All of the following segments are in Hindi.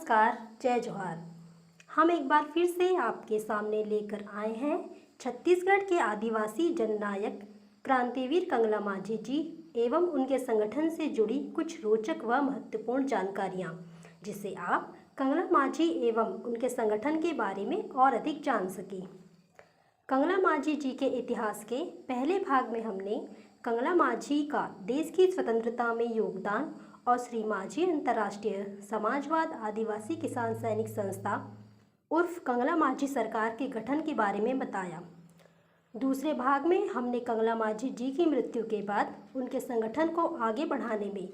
नमस्कार, जय जोहार। हम एक बार फिर से आपके सामने लेकर आए हैं छत्तीसगढ़ के आदिवासी जननायक क्रांतिवीर कंगला माझी जी एवं उनके संगठन से जुड़ी कुछ रोचक व महत्वपूर्ण जानकारियाँ, जिससे आप कंगला माझी एवं उनके संगठन के बारे में और अधिक जान सकें। कंगला माझी जी के इतिहास के पहले भाग में हमने कंगला माझी का देश की स्वतंत्रता में योगदान और श्री माझी अंतर्राष्ट्रीय समाजवाद आदिवासी किसान सैनिक संस्था उर्फ कंगला माझी सरकार के गठन के बारे में बताया। दूसरे भाग में हमने कंगला माझी जी की मृत्यु के बाद उनके संगठन को आगे बढ़ाने में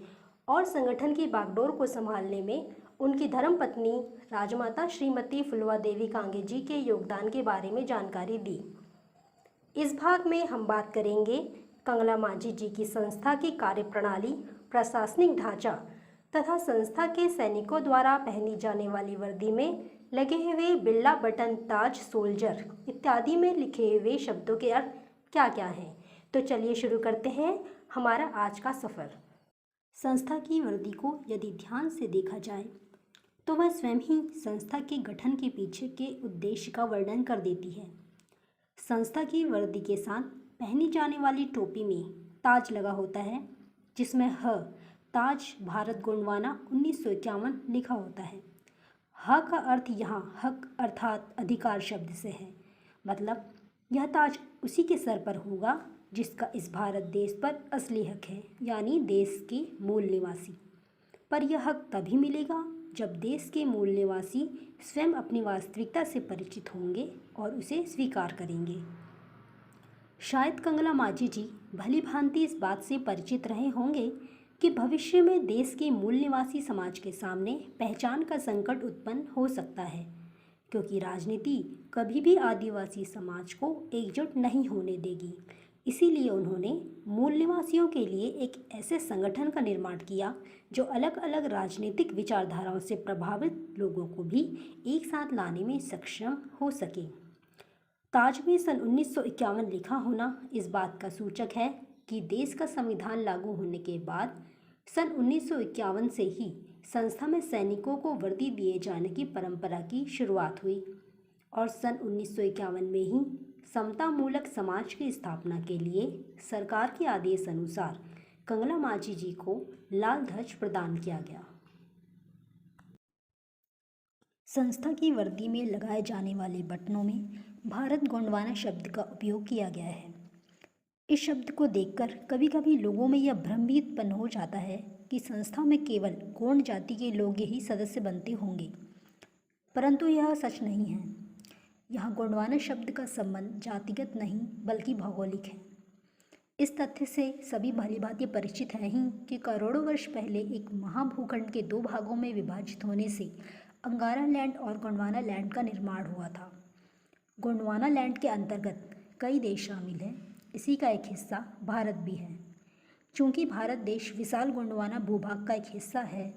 और संगठन की बागडोर को संभालने में उनकी धर्मपत्नी राजमाता श्रीमती फुलवा देवी कांगे जी के योगदान के बारे में जानकारी दी। इस भाग में हम बात करेंगे कंगला माझी जी की संस्था की कार्यप्रणाली, प्रशासनिक ढांचा तथा संस्था के सैनिकों द्वारा पहनी जाने वाली वर्दी में लगे हुए बिल्ला बटन ताज सोल्जर इत्यादि में लिखे हुए शब्दों के अर्थ क्या क्या हैं। तो चलिए शुरू करते हैं हमारा आज का सफ़र। संस्था की वर्दी को यदि ध्यान से देखा जाए तो वह स्वयं ही संस्था के गठन के पीछे के उद्देश्य का वर्णन कर देती है। संस्था की वर्दी के साथ पहनी जाने वाली टोपी में ताज लगा होता है, जिसमें ह ताज भारत गोंडवाना 1951 लिखा होता है। ह का अर्थ यहाँ हक अर्थात अधिकार शब्द से है, मतलब यह ताज उसी के सर पर होगा जिसका इस भारत देश पर असली हक है, यानी देश के मूल निवासी। पर यह हक तभी मिलेगा जब देश के मूल निवासी स्वयं अपनी वास्तविकता से परिचित होंगे और उसे स्वीकार करेंगे। शायद कंगला माझी जी भली भांति इस बात से परिचित रहे होंगे कि भविष्य में देश के मूल निवासी समाज के सामने पहचान का संकट उत्पन्न हो सकता है, क्योंकि राजनीति कभी भी आदिवासी समाज को एकजुट नहीं होने देगी। इसीलिए उन्होंने मूल निवासियों के लिए एक ऐसे संगठन का निर्माण किया जो अलग अलग राजनीतिक विचारधाराओं से प्रभावित लोगों को भी एक साथ लाने में सक्षम हो सके। ताज में सन 1951 लिखा होना इस बात का सूचक है कि देश का संविधान लागू होने के बाद सन 1951 से ही संस्था में सैनिकों को वर्दी दिए जाने की परंपरा की शुरुआत हुई और सन 1951 में ही समता मूलक समाज की स्थापना के लिए सरकार के आदेश अनुसार कंगला माझी जी को लाल ध्वज प्रदान किया गया। संस्था की वर्दी में लगाए जाने वाले बटनों में भारत गोंडवाना शब्द का उपयोग किया गया है। इस शब्द को देखकर कभी कभी लोगों में यह भ्रम भी उत्पन्न हो जाता है कि संस्था में केवल गोंड जाति के लोग ही सदस्य बनते होंगे, परंतु यह सच नहीं है। यहाँ गोंडवाना शब्द का संबंध जातिगत नहीं बल्कि भौगोलिक है। इस तथ्य से सभी भलीभांति परिचित हैं ही कि करोड़ों वर्ष पहले एक महाभूखंड के दो भागों में विभाजित होने से अंगारा लैंड और गोंडवाना लैंड का निर्माण हुआ था। गोंडवाना लैंड के अंतर्गत कई देश शामिल हैं, इसी का एक हिस्सा भारत भी है। चूँकि भारत देश विशाल गोंडवाना भूभाग का एक हिस्सा है,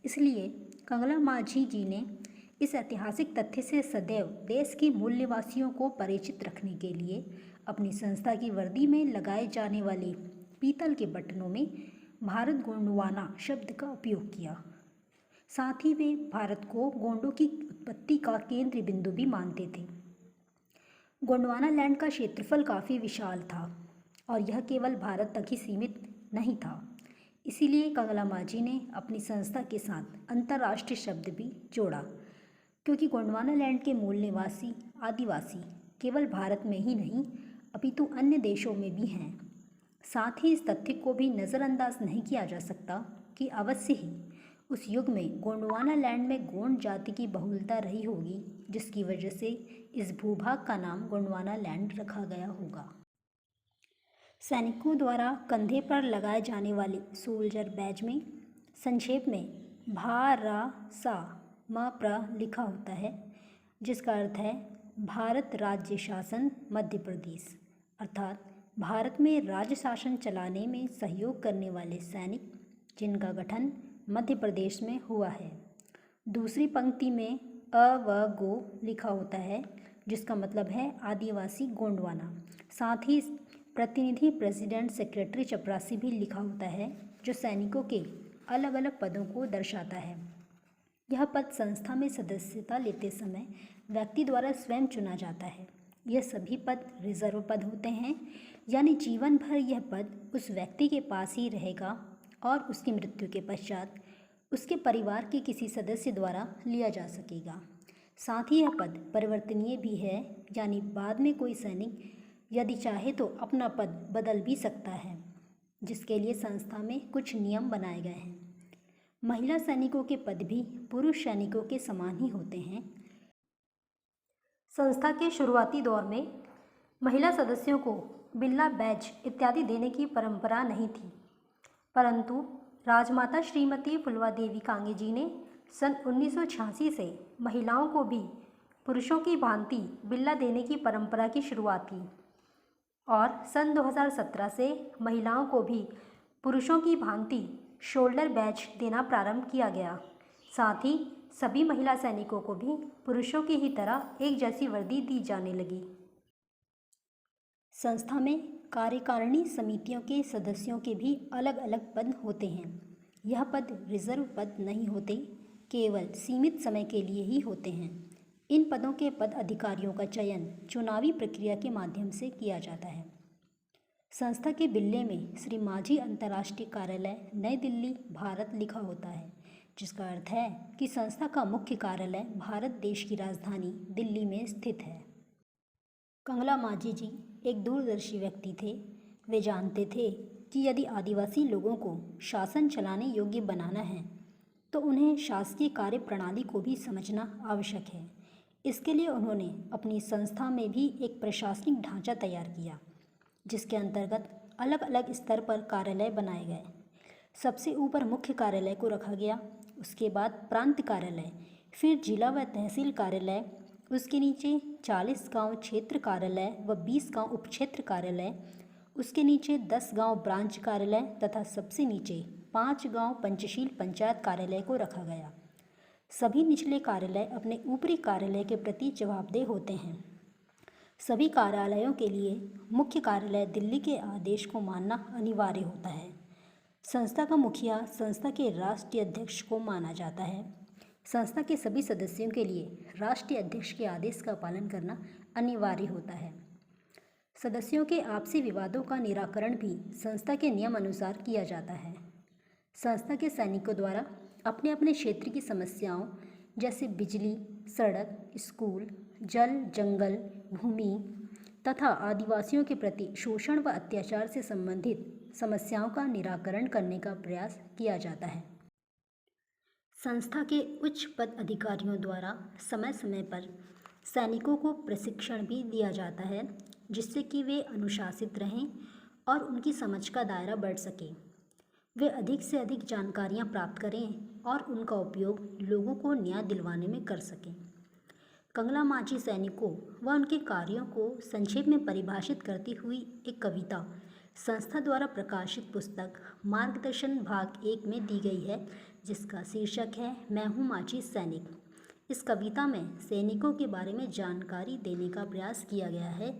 इसलिए कंगला माझी जी ने इस ऐतिहासिक तथ्य से सदैव देश के मूल निवासियों को परिचित रखने के लिए अपनी संस्था की वर्दी में लगाए जाने वाले पीतल के बटनों में भारत गोंडवाना शब्द का उपयोग किया। साथ ही वे भारत को गोंडों की उत्पत्ति का केंद्र बिंदु भी मानते थे। गोंडवाना लैंड का क्षेत्रफल काफ़ी विशाल था और यह केवल भारत तक ही सीमित नहीं था। इसीलिए कंगला माझी ने अपनी संस्था के साथ अंतर्राष्ट्रीय शब्द भी जोड़ा, क्योंकि गोंडवाना लैंड के मूल निवासी आदिवासी केवल भारत में ही नहीं अपितु अन्य देशों में भी हैं। साथ ही इस तथ्य को भी नज़रअंदाज नहीं किया जा सकता कि अवश्य ही उस युग में गोंडवाना लैंड में गोंड जाति की बहुलता रही होगी, जिसकी वजह से इस भूभाग का नाम गोंडवाना लैंड रखा गया होगा। सैनिकों द्वारा कंधे पर लगाए जाने वाले सोल्जर बैज में संक्षेप में भा रा सा म प्र लिखा होता है, जिसका अर्थ है भारत राज्य शासन मध्य प्रदेश, अर्थात भारत में राज्य शासन चलाने में सहयोग करने वाले सैनिक जिनका गठन मध्य प्रदेश में हुआ है। दूसरी पंक्ति में अ व गो लिखा होता है, जिसका मतलब है आदिवासी गोंडवाना। साथ ही प्रतिनिधि प्रेसिडेंट सेक्रेटरी चपरासी भी लिखा होता है, जो सैनिकों के अलग अलग पदों को दर्शाता है। यह पद संस्था में सदस्यता लेते समय व्यक्ति द्वारा स्वयं चुना जाता है। यह सभी पद रिजर्व पद होते हैं, यानी जीवन भर यह पद उस व्यक्ति के पास ही रहेगा और उसकी मृत्यु के पश्चात उसके परिवार के किसी सदस्य द्वारा लिया जा सकेगा। साथ ही यह पद परिवर्तनीय भी है, यानी बाद में कोई सैनिक यदि चाहे तो अपना पद बदल भी सकता है, जिसके लिए संस्था में कुछ नियम बनाए गए हैं। महिला सैनिकों के पद भी पुरुष सैनिकों के समान ही होते हैं। संस्था के शुरुआती दौर में महिला सदस्यों को बिल्ला बैज इत्यादि देने की परंपरा नहीं थी, परंतु राजमाता श्रीमती फुलवा देवी कांगे जी ने सन 1986 से महिलाओं को भी पुरुषों की भांति बिल्ला देने की परंपरा की शुरुआत की और सन 2017 से महिलाओं को भी पुरुषों की भांति शोल्डर बैज देना प्रारंभ किया गया। साथ ही सभी महिला सैनिकों को भी पुरुषों की ही तरह एक जैसी वर्दी दी जाने लगी। संस्था में कार्यकारिणी समितियों के सदस्यों के भी अलग अलग पद होते हैं। यह पद रिजर्व पद नहीं होते, केवल सीमित समय के लिए ही होते हैं। इन पदों के पद अधिकारियों का चयन चुनावी प्रक्रिया के माध्यम से किया जाता है। संस्था के बिल्ले में श्री माझी अंतर्राष्ट्रीय कार्यालय नई दिल्ली भारत लिखा होता है, जिसका अर्थ है कि संस्था का मुख्य कार्यालय भारत देश की राजधानी दिल्ली में स्थित है। कंगला माझी जी एक दूरदर्शी व्यक्ति थे। वे जानते थे कि यदि आदिवासी लोगों को शासन चलाने योग्य बनाना है तो उन्हें शासकीय कार्य प्रणाली को भी समझना आवश्यक है। इसके लिए उन्होंने अपनी संस्था में भी एक प्रशासनिक ढांचा तैयार किया, जिसके अंतर्गत अलग अलग स्तर पर कार्यालय बनाए गए। सबसे ऊपर मुख्य कार्यालय को रखा गया, उसके बाद प्रांत कार्यालय, फिर जिला व तहसील कार्यालय, उसके नीचे 40 गांव क्षेत्र कार्यालय व 20 गांव उपक्षेत्र कार्यालय, उसके नीचे 10 गांव ब्रांच कार्यालय तथा सबसे नीचे 5 गांव पंचशील पंचायत कार्यालय को रखा गया। सभी निचले कार्यालय अपने ऊपरी कार्यालय के प्रति जवाबदेह होते हैं। सभी कार्यालयों के लिए मुख्य कार्यालय दिल्ली के आदेश को मानना अनिवार्य होता है। संस्था का मुखिया संस्था के राष्ट्रीय अध्यक्ष को माना जाता है। संस्था के सभी सदस्यों के लिए राष्ट्रीय अध्यक्ष के आदेश का पालन करना अनिवार्य होता है। सदस्यों के आपसी विवादों का निराकरण भी संस्था के नियम अनुसार किया जाता है। संस्था के सैनिकों द्वारा अपने अपने क्षेत्र की समस्याओं जैसे बिजली, सड़क, स्कूल, जल, जंगल, भूमि तथा आदिवासियों के प्रति शोषण व अत्याचार से संबंधित समस्याओं का निराकरण करने का प्रयास किया जाता है। संस्था के उच्च पद अधिकारियों द्वारा समय समय पर सैनिकों को प्रशिक्षण भी दिया जाता है, जिससे कि वे अनुशासित रहें और उनकी समझ का दायरा बढ़ सके। वे अधिक से अधिक जानकारियां प्राप्त करें और उनका उपयोग लोगों को न्याय दिलवाने में कर सकें। कंगला माझी सैनिकों व उनके कार्यों को संक्षेप में परिभाषित करती हुई एक कविता संस्था द्वारा प्रकाशित पुस्तक मार्गदर्शन भाग 1 में दी गई है, जिसका शीर्षक है मैं हूँ माझी सैनिक। इस कविता में सैनिकों के बारे में जानकारी देने का प्रयास किया गया है।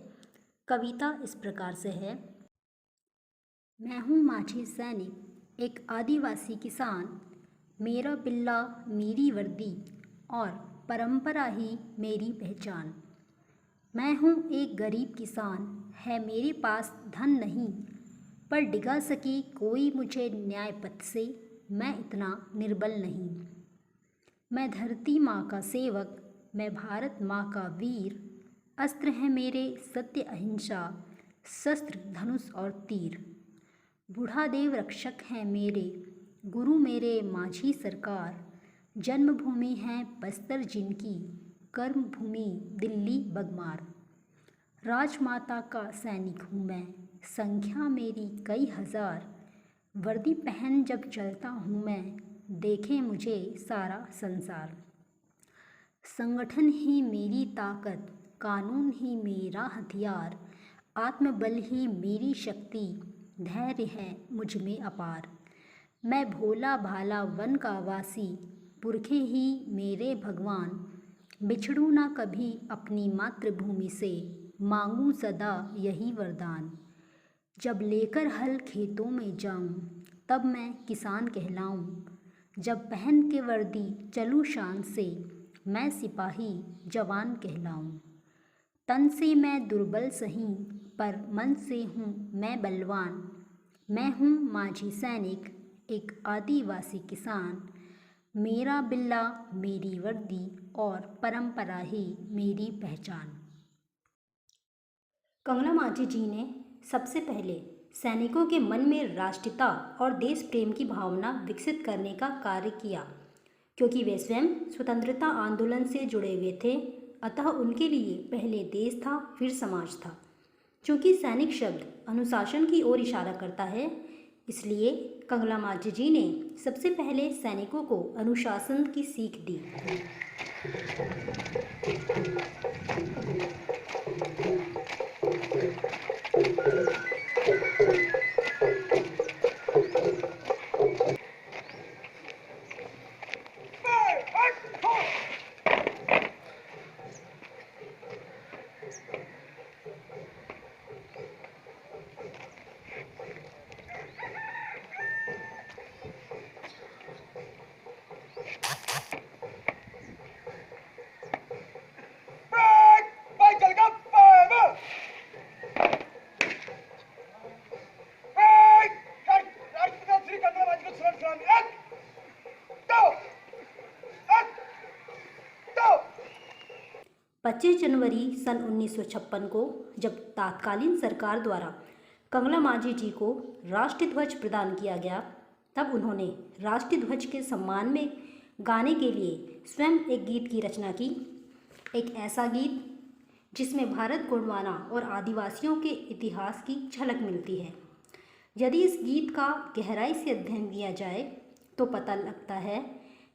कविता इस प्रकार से है। मैं हूँ माझी सैनिक, एक आदिवासी किसान, मेरा बिल्ला मेरी वर्दी और परंपरा ही मेरी पहचान। मैं हूँ एक गरीब किसान, है मेरे पास धन नहीं, पर डिगा सकी कोई मुझे न्याय पथ से, मैं इतना निर्बल नहीं। मैं धरती माँ का सेवक, मैं भारत माँ का वीर, अस्त्र है मेरे सत्य अहिंसा, शस्त्र धनुष और तीर। बूढ़ा देव रक्षक हैं मेरे, गुरु मेरे माझी सरकार, जन्मभूमि है बस्तर जिनकी, कर्मभूमि दिल्ली बगमार। राजमाता का सैनिक हूँ मैं, संख्या मेरी कई हजार, वर्दी पहन जब चलता हूँ मैं, देखे मुझे सारा संसार। संगठन ही मेरी ताकत, कानून ही मेरा हथियार, आत्मबल ही मेरी शक्ति, धैर्य है मुझ में अपार। मैं भोला भाला वन का वासी, पुरखे ही मेरे भगवान, बिछड़ूँ ना कभी अपनी मातृभूमि से, मांगूँ सदा यही वरदान। जब लेकर हल खेतों में जाऊँ, तब मैं किसान कहलाऊँ, जब पहन के वर्दी चलूँ शान से, मैं सिपाही जवान कहलाऊं। तन से मैं दुर्बल सही, पर मन से हूँ मैं बलवान। मैं हूँ माझी सैनिक, एक आदिवासी किसान। मेरा बिल्ला मेरी वर्दी और परंपरा ही मेरी पहचान। कंगला माझी जी ने सबसे पहले सैनिकों के मन में राष्ट्रीयता और देश प्रेम की भावना विकसित करने का कार्य किया, क्योंकि वे स्वयं स्वतंत्रता आंदोलन से जुड़े हुए थे। अतः उनके लिए पहले देश था, फिर समाज था। चूँकि सैनिक शब्द अनुशासन की ओर इशारा करता है, इसलिए कंगला माझी जी ने सबसे पहले सैनिकों को अनुशासन की सीख दी। पच्चीस जनवरी सन 1956 को जब तत्कालीन सरकार द्वारा कंगला माझी जी को राष्ट्रीय ध्वज प्रदान किया गया, तब उन्होंने राष्ट्रीय ध्वज के सम्मान में गाने के लिए स्वयं एक गीत की रचना की। एक ऐसा गीत जिसमें भारत गोंडवाना और आदिवासियों के इतिहास की झलक मिलती है। यदि इस गीत का गहराई से अध्ययन किया जाए तो पता लगता है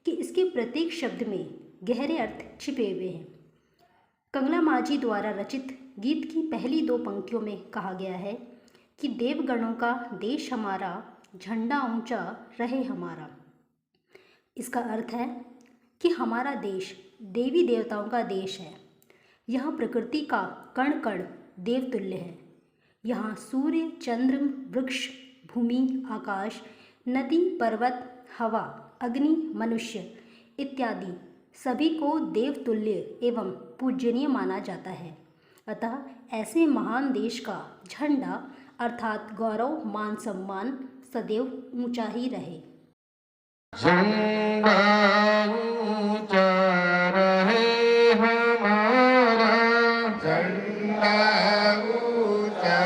कि इसके प्रत्येक शब्द में गहरे अर्थ छिपे हुए हैं। कंगला माझी द्वारा रचित गीत की पहली दो पंक्तियों में कहा गया है कि देवगणों का देश हमारा, झंडा ऊंचा रहे हमारा। इसका अर्थ है कि हमारा देश देवी देवताओं का देश है। यह प्रकृति का कण कण देवतुल्य है। यहाँ सूर्य, चंद्र, वृक्ष, भूमि, आकाश, नदी, पर्वत, हवा, अग्नि, मनुष्य इत्यादि सभी को देवतुल्य एवं पूजनीय माना जाता है। अतः ऐसे महान देश का झंडा अर्थात गौरव, मान, सम्मान सदैव ऊंचा ही रहे। झंडा ऊंचा रहे हमारा, झंडा ऊंचा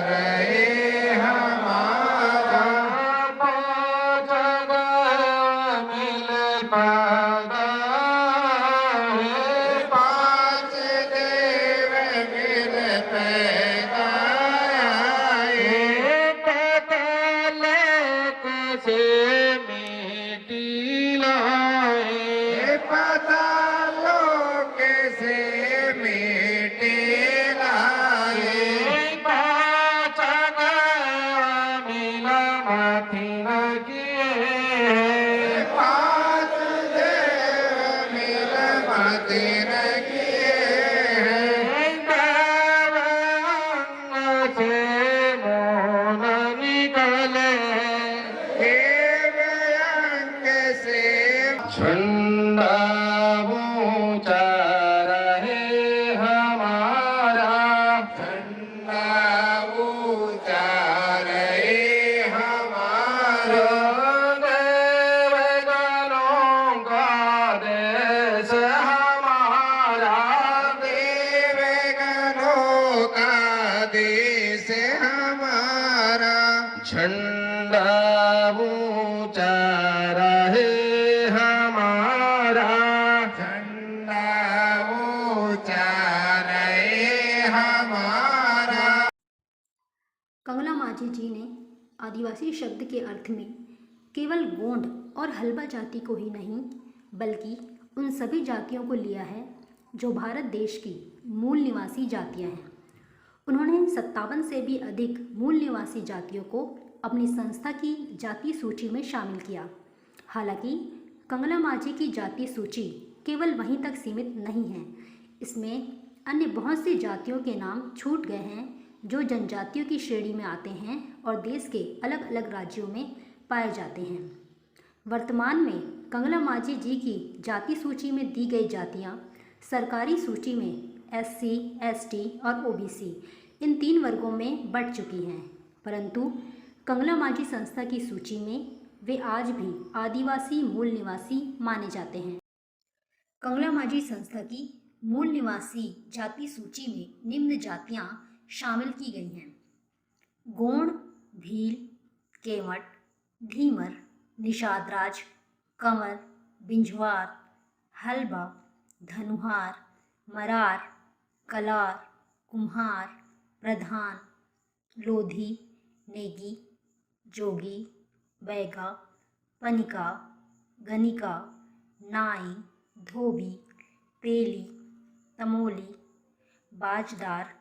रहे हमारा। पाँच गया मिल पागा, पाँच देव मिल पैगा। पतल से मिट्टी लाए, पतालों के से मिट्टी लाए। पाँच गया मिला माथी लगिए, पाँच देव मिला माथी लगिए। देवांग से मोन निकले, देवांग से झंडा ऊंचा रहे हमारा, झंडा ऊंचा रहे हमारा। देवगणों का देश हमारा, देवगणों का देश हमारा। झंडा ऊंचा रहे हमारा, झंडा ऊंचा रहे हमारा। कंगला माझी जी ने आदिवासी शब्द के अर्थ में केवल गोंड और हल्बा जाति को ही नहीं, बल्कि उन सभी जातियों को लिया है जो भारत देश की मूल निवासी जातियां हैं। उन्होंने 57 से भी अधिक मूल निवासी जातियों को अपनी संस्था की जाति सूची में शामिल किया। हालांकि कंगला माझी की जाति सूची केवल वहीं तक सीमित नहीं है। इसमें अन्य बहुत सी जातियों के नाम छूट गए हैं जो जनजातियों की श्रेणी में आते हैं और देश के अलग अलग राज्यों में पाए जाते हैं। वर्तमान में कंगला माझी जी की जाति सूची में दी गई जातियां सरकारी सूची में SC, ST और OBC इन 3 वर्गों में बढ़ चुकी हैं, परंतु कंगला माझी संस्था की सूची में वे आज भी आदिवासी मूल निवासी माने जाते हैं। कंगला माझी संस्था की मूल निवासी जाति सूची में निम्न जातियां शामिल की गई हैं: गोंड, भील, केवट, धीमर, निषादराज, कंवर, बिंझवार, हलबा, धनुहार, मरार, कलार, कुम्हार, प्रधान, लोधी, नेगी, जोगी, बैगा, पनिका, गनिका, नाई, धोबी, पेली, तमोली, बाजदार,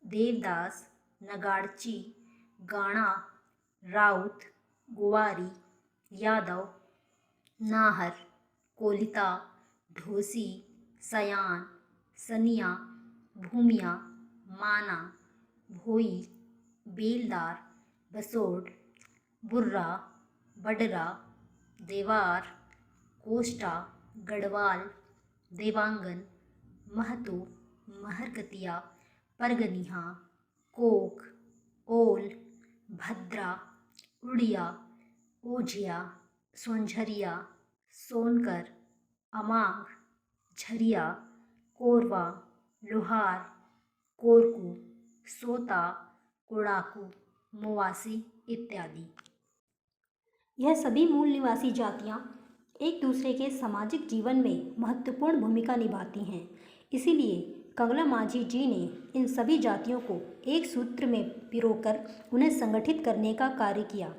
देवदास, नगाड़ची, गाणा, राउत, गुवारी, यादव, नाहर, कोलिता, ढोसी, सयान, सनिया, भूमिया, माना, भोई, बेलदार, बसोड, बुर्रा, बडरा, देवार, कोष्टा, गढ़वाल, देवांगन, महतो, महरकतिया, परगनिहा, कोक, ओल, भद्रा, उड़िया, ओझिया, सोनझरिया, सोनकर, अमांग, झरिया, कोरवा, लोहार, कोरकू, सोता, कोड़ाकू, मोवासी इत्यादि। यह सभी मूल निवासी जातियां एक दूसरे के सामाजिक जीवन में महत्वपूर्ण भूमिका निभाती हैं। इसीलिए कंगला माझी जी ने इन सभी जातियों को एक सूत्र में पिरोकर उन्हें संगठित करने का कार्य किया।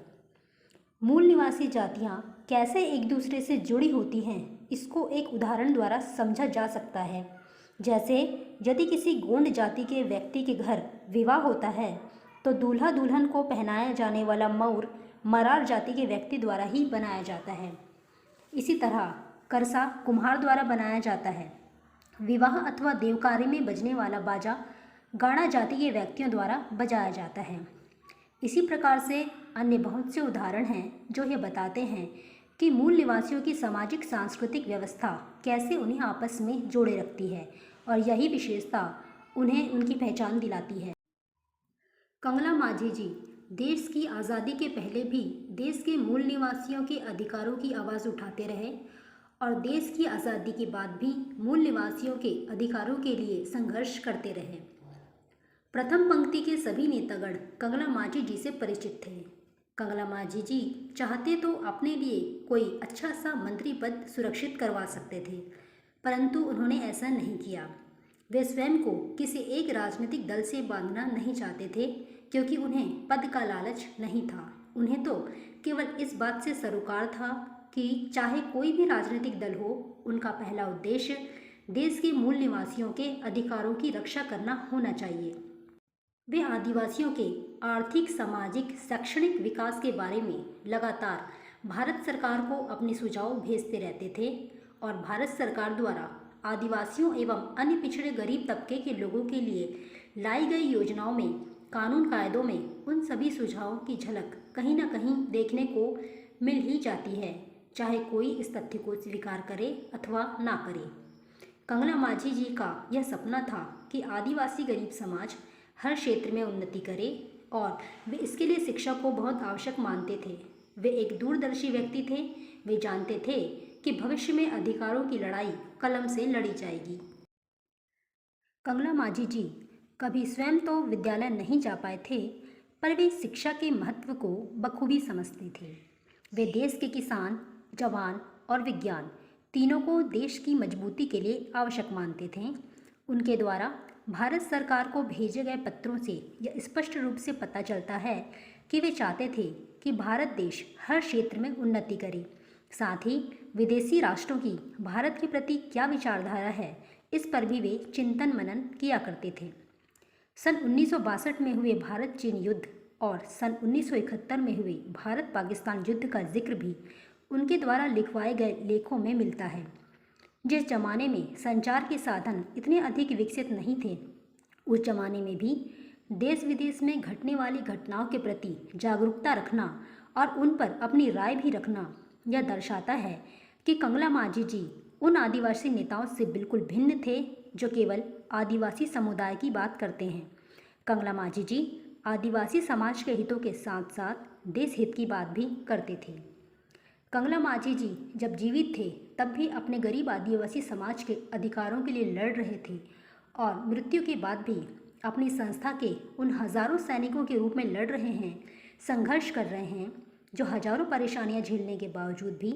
मूल निवासी जातियां कैसे एक दूसरे से जुड़ी होती हैं, इसको एक उदाहरण द्वारा समझा जा सकता है। जैसे यदि किसी गोंड जाति के व्यक्ति के घर विवाह होता है तो दूल्हा दुल्हन को पहनाया जाने वाला मऊर मरार जाति के व्यक्ति द्वारा ही बनाया जाता है। इसी तरह करसा कुम्हार द्वारा बनाया जाता है। विवाह अथवा देवकार्य में बजने वाला बाजा गाड़ा जाति के व्यक्तियों द्वारा बजाया जाता है। इसी प्रकार से अन्य बहुत से उदाहरण हैं जो ये बताते हैं कि मूल निवासियों की सामाजिक सांस्कृतिक व्यवस्था कैसे उन्हें आपस में जोड़े रखती है और यही विशेषता उन्हें उनकी पहचान दिलाती है। कंगला माझी जी देश की आज़ादी के पहले भी देश के मूल निवासियों के अधिकारों की आवाज़ उठाते रहे और देश की आज़ादी के बाद भी मूल निवासियों के अधिकारों के लिए संघर्ष करते रहे। प्रथम पंक्ति के सभी नेतागण कंगला माझी जी से परिचित थे। कंगला माझी जी चाहते तो अपने लिए कोई अच्छा सा मंत्री पद सुरक्षित करवा सकते थे, परंतु उन्होंने ऐसा नहीं किया। वे स्वयं को किसी एक राजनीतिक दल से बांधना नहीं चाहते थे, क्योंकि उन्हें पद का लालच नहीं था। उन्हें तो केवल इस बात से सरोकार था कि चाहे कोई भी राजनीतिक दल हो, उनका पहला उद्देश्य देश के मूल निवासियों के अधिकारों की रक्षा करना होना चाहिए। वे आदिवासियों के आर्थिक, सामाजिक, शैक्षणिक विकास के बारे में लगातार भारत सरकार को अपने सुझाव भेजते रहते थे और भारत सरकार द्वारा आदिवासियों एवं अन्य पिछड़े गरीब तबके के लोगों के लिए लाई गई योजनाओं में, कानून कायदों में उन सभी सुझावों की झलक कहीं न कहीं देखने को मिल ही जाती है, चाहे कोई इस तथ्य को स्वीकार करे अथवा ना करे। कंगला माझी जी का यह सपना था कि आदिवासी गरीब समाज हर क्षेत्र में उन्नति करे और वे इसके लिए शिक्षा को बहुत आवश्यक मानते थे। वे एक दूरदर्शी व्यक्ति थे। वे जानते थे कि भविष्य में अधिकारों की लड़ाई कलम से लड़ी जाएगी। कंगला माझी जी कभी स्वयं तो विद्यालय नहीं जा पाए थे, पर वे शिक्षा के महत्व को बखूबी समझते थे। वे देश के किसान, जवान और विज्ञान तीनों को देश की मजबूती के लिए आवश्यक मानते थे। उनके द्वारा भारत सरकार को भेजे गए पत्रों से यह स्पष्ट रूप से पता चलता है कि वे चाहते थे कि भारत देश हर क्षेत्र में उन्नति करे। साथ ही विदेशी राष्ट्रों की भारत के प्रति क्या विचारधारा है, इस पर भी वे चिंतन मनन किया करते थे। सन 1962 में हुए भारत चीन युद्ध और सन 1971 में हुए भारत पाकिस्तान युद्ध का जिक्र भी उनके द्वारा लिखवाए गए लेखों में मिलता है। जिस जमाने में संचार के साधन इतने अधिक विकसित नहीं थे, उस जमाने में भी देश विदेश में घटने वाली घटनाओं के प्रति जागरूकता रखना और उन पर अपनी राय भी रखना यह दर्शाता है कि कंगला माझी जी उन आदिवासी नेताओं से बिल्कुल भिन्न थे जो केवल आदिवासी समुदाय की बात करते हैं। कंगला माझी जी आदिवासी समाज के हितों के साथ साथ देश हित की बात भी करते थे। कंगला माझी जी जब जीवित थे तब भी अपने गरीब आदिवासी समाज के अधिकारों के लिए लड़ रहे थे और मृत्यु के बाद भी अपनी संस्था के उन हजारों सैनिकों के रूप में लड़ रहे हैं, संघर्ष कर रहे हैं, जो हजारों परेशानियां झेलने के बावजूद भी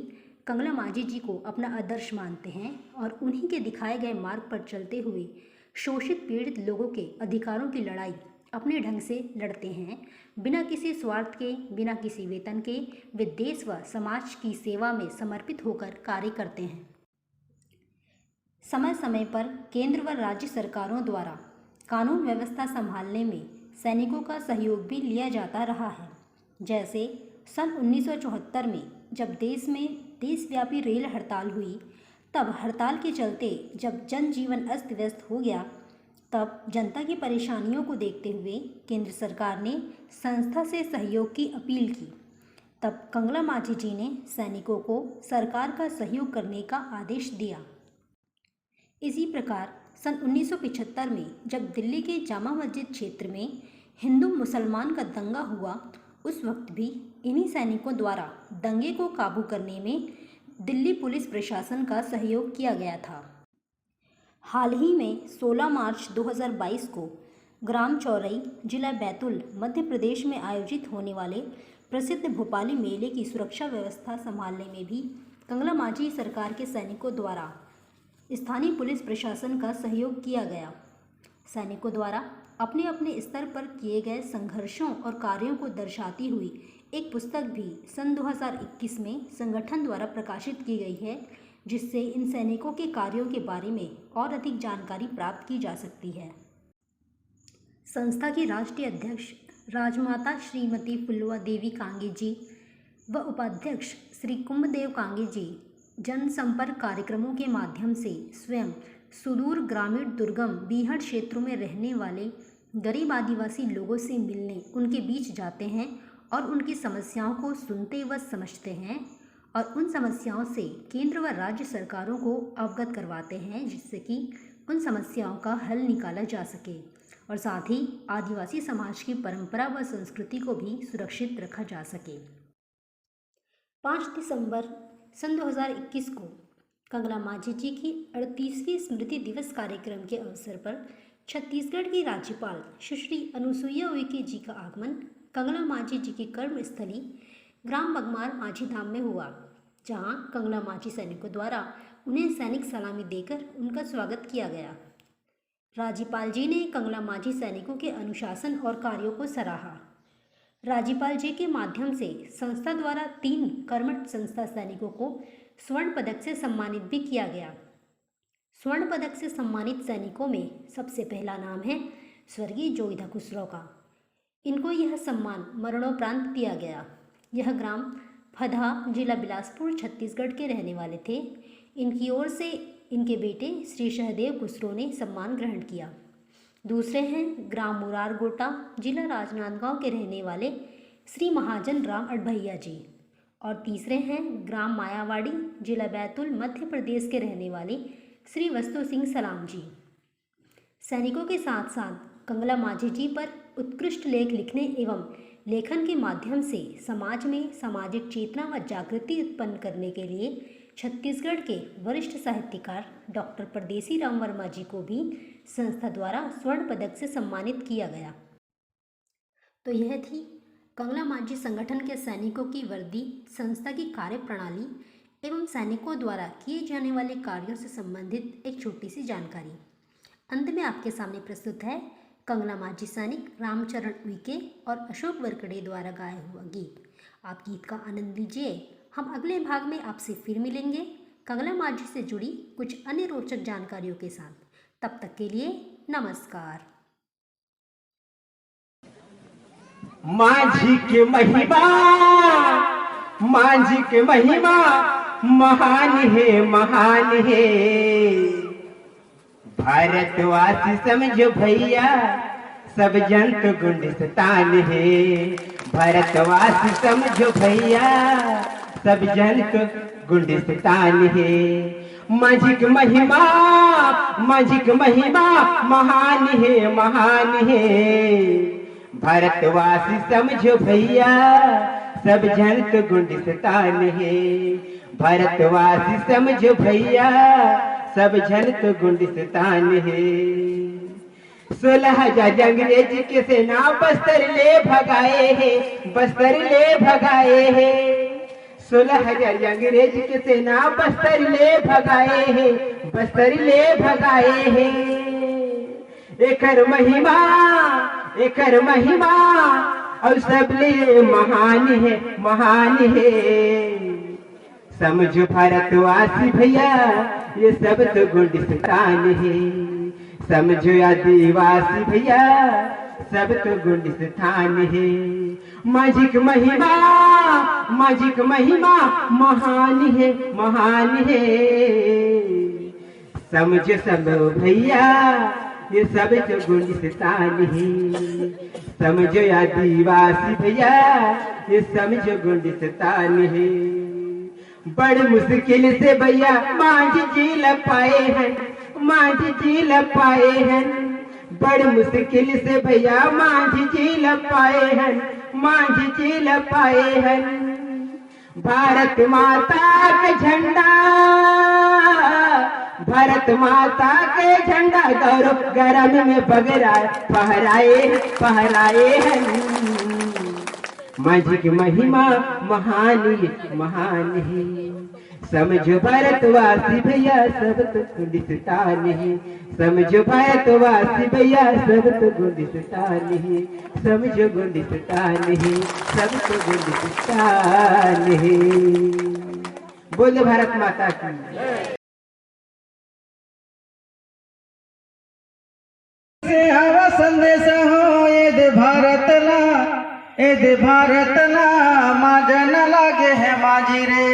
कंगला माझी जी को अपना आदर्श मानते हैं और उन्हीं के दिखाए गए मार्ग पर चलते हुए शोषित पीड़ित लोगों के अधिकारों की लड़ाई अपने ढंग से लड़ते हैं। बिना किसी स्वार्थ के, बिना किसी वेतन के वे देश व समाज की सेवा में समर्पित होकर कार्य करते हैं। समय समय पर केंद्र व राज्य सरकारों द्वारा कानून व्यवस्था संभालने में सैनिकों का सहयोग भी लिया जाता रहा है। जैसे सन 1974 में जब देश में देशव्यापी रेल हड़ताल हुई, तब हड़ताल के चलते जब जनजीवन अस्त व्यस्त हो गया, तब जनता की परेशानियों को देखते हुए केंद्र सरकार ने संस्था से सहयोग की अपील की। तब कंगला माझी जी ने सैनिकों को सरकार का सहयोग करने का आदेश दिया। इसी प्रकार सन 1975 में जब दिल्ली के जामा मस्जिद क्षेत्र में हिंदू मुसलमान का दंगा हुआ, उस वक्त भी इन्हीं सैनिकों द्वारा दंगे को काबू करने में दिल्ली पुलिस प्रशासन का सहयोग किया गया था। हाल ही में 16 मार्च 2022 को ग्राम चौरई, जिला बैतूल, मध्य प्रदेश में आयोजित होने वाले प्रसिद्ध भोपाली मेले की सुरक्षा व्यवस्था संभालने में भी कंगला माझी सरकार के सैनिकों द्वारा स्थानीय पुलिस प्रशासन का सहयोग किया गया। सैनिकों द्वारा अपने अपने स्तर पर किए गए संघर्षों और कार्यों को दर्शाती हुई एक पुस्तक भी सन 2021 में संगठन द्वारा प्रकाशित की गई है, जिससे इन सैनिकों के कार्यों के बारे में और अधिक जानकारी प्राप्त की जा सकती है। संस्था की राष्ट्रीय अध्यक्ष राजमाता श्रीमती फुलवा देवी कांगे जी व उपाध्यक्ष श्री कुंभदेव कांगे जी जनसंपर्क कार्यक्रमों के माध्यम से स्वयं सुदूर ग्रामीण दुर्गम बीहड़ क्षेत्रों में रहने वाले गरीब आदिवासी लोगों से मिलने उनके बीच जाते हैं और उनकी समस्याओं को सुनते व समझते हैं और उन समस्याओं से केंद्र व राज्य सरकारों को अवगत करवाते हैं, जिससे कि उन समस्याओं का हल निकाला जा सके और साथ ही आदिवासी समाज की परंपरा व संस्कृति को भी सुरक्षित रखा जा सके। 5 दिसंबर सन 2021 को कंगला माझी जी की 38वीं स्मृति दिवस कार्यक्रम के अवसर पर छत्तीसगढ़ की राज्यपाल सुश्री अनुसुईया उइके जी का आगमन कंगला माझी जी की कर्मस्थली ग्राम बगमार माझी धाम में हुआ, जहां कंगला माझी सैनिकों द्वारा उन्हें सैनिक सलामी देकर उनका स्वागत किया गया। राज्यपाल जी ने कंगला माझी सैनिकों के अनुशासन और कार्यों को सराहा। राज्यपाल जी के माध्यम से संस्था द्वारा 3 कर्मठ संस्था सैनिकों को स्वर्ण पदक से सम्मानित भी किया गया। स्वर्ण पदक से सम्मानित सैनिकों में सबसे पहला नाम है स्वर्गीय जोगिधा खुसरो का। इनको यह सम्मान मरणोपरांत दिया गया। यह ग्राम फदहा, जिला बिलासपुर, छत्तीसगढ़ के रहने वाले थे। इनकी ओर से इनके बेटे श्री सहदेव खुसरो ने सम्मान ग्रहण किया। दूसरे हैं ग्राम मुरार गोटा, जिला राजनांदगांव के रहने वाले श्री महाजन राम अडभैया जी। और तीसरे हैं ग्राम मायावाड़ी, जिला बैतूल, मध्य प्रदेश के रहने वाले श्री वस्तु सिंह सलाम जी। सैनिकों के साथ साथ कंगला माझी जी पर उत्कृष्ट लेख लिखने एवं लेखन के माध्यम से समाज में सामाजिक चेतना व जागृति उत्पन्न करने के लिए छत्तीसगढ़ के वरिष्ठ साहित्यकार डॉक्टर परदेसी राम वर्मा जी को भी संस्था द्वारा स्वर्ण पदक से सम्मानित किया गया। तो यह थी कंगला माझी संगठन के सैनिकों की वर्दी, संस्था की कार्यप्रणाली एवं सैनिकों द्वारा किए जाने वाले कार्यों से संबंधित एक छोटी सी जानकारी। अंत में आपके सामने प्रस्तुत है कंगला माझी सैनिक रामचरण उइके और अशोक वरकड़े द्वारा गाया हुआ गीत। आप गीत का आनंद लीजिए। हम अगले भाग में आपसे फिर मिलेंगे कंगला माझी से जुड़ी कुछ अन्य रोचक जानकारियों के साथ। तब तक के लिए नमस्कार। माझी के महिमा, माझी के महिमा महान है, महान है। भारतवासी समझो भैया, सब जंतु गुंड शैतान है। भारतवासी समझो भैया, सब जन तो गुंडिस्तान है। माझिक महिमा महान है महान है। भारतवासी समझो भैया सब जन तो गुंडिस्तान है। भारतवासी समझो भैया सब जन तो गुंडिस्तान है। 16,000 अंग्रेज के सेना बस्तर ले भगाए हैं, बस्तर ले भगाए हैं। 16,000 अंग्रेज के सेना बस्तर ले भगाए हैं, बस्तर ले भगाए हैं। एकर महिमा और सबले महान है महान है। समझो भारतवासी भैया ये सब तो गुंडिस्तान है। समझो आदिवासी भैया सब तो गुंडिस्तान है। माझिक महिमा महान है महान है। समझो सब भैया ये सब तो गुंडिस्तान है। समझो आदिवासी भैया ये समझो गुंडिस्तान है। बड़ मुश्किल से भैया माझी जी लपाए हैं, माझी जी लपाए हैं। बड़ मुश्किल से भैया माझी जी लपाए हैं, माझी जी लपाए हैं। भारत माता के झंडा, भारत माता के झंडा गौरव गरम में बगरा फहराए हैं। माझिक महिमा महान है। समझो भारतवासी भैया सब तो गुंडिस्तान है। समझो भारतवासी भैया सब तो गुंडिस्तान है। समझो गुंडिस्तान है सब तो गुंडिस्तान है। बोलो भारत माता की। हवा संदेश हो ये भारतला, ये भारतला माझन लागे है माझी रे।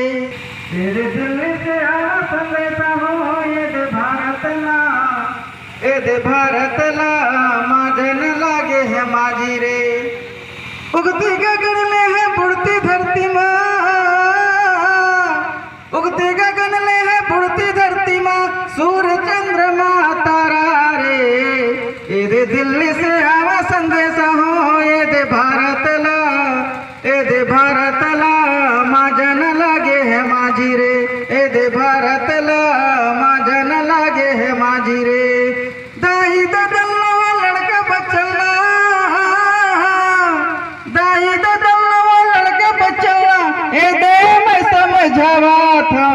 तेरे दिल से हवा संदेश हो ये भारतला, ये भारतला माझन लागे है माझी रे। उगती गगन में है बुढ़ती धरती माँ, उगती गगन में है बुढ़ती धरती माँ। सूर्य चंद्रमा तारा रे। ये दिल्ली से आवा संदेश हो ये दे भारतला, ये दे भारतला माझन लागे है माझी रे। ये दे भारतला माझन लागे है माझी रे। दाई ददलवा लड़का बचलना, दाई ददलवा लड़का बचलना। ये दे मैं समझावा था,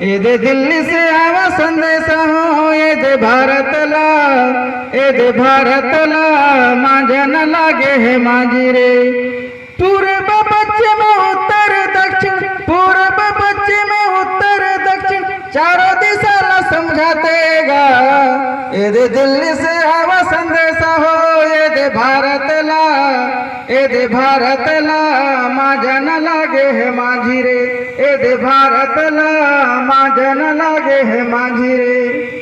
ये दे दिल्ली से आवा संदेश हो ये दे भारतला, ये दे भारतला माझन लागे है माझी रे। पूर्व पश्चिम उत्तर दक्षिण, पूर्व पश्चिम उत्तर दक्षिण चारों दिशा न समझातेगा। ये दे दिल्ली से आवा संदेश हो ये दे भारतला, ये दे भारतला माझन लागे है माझी रे। ये दे भारतला माझन लागे है माझी रे।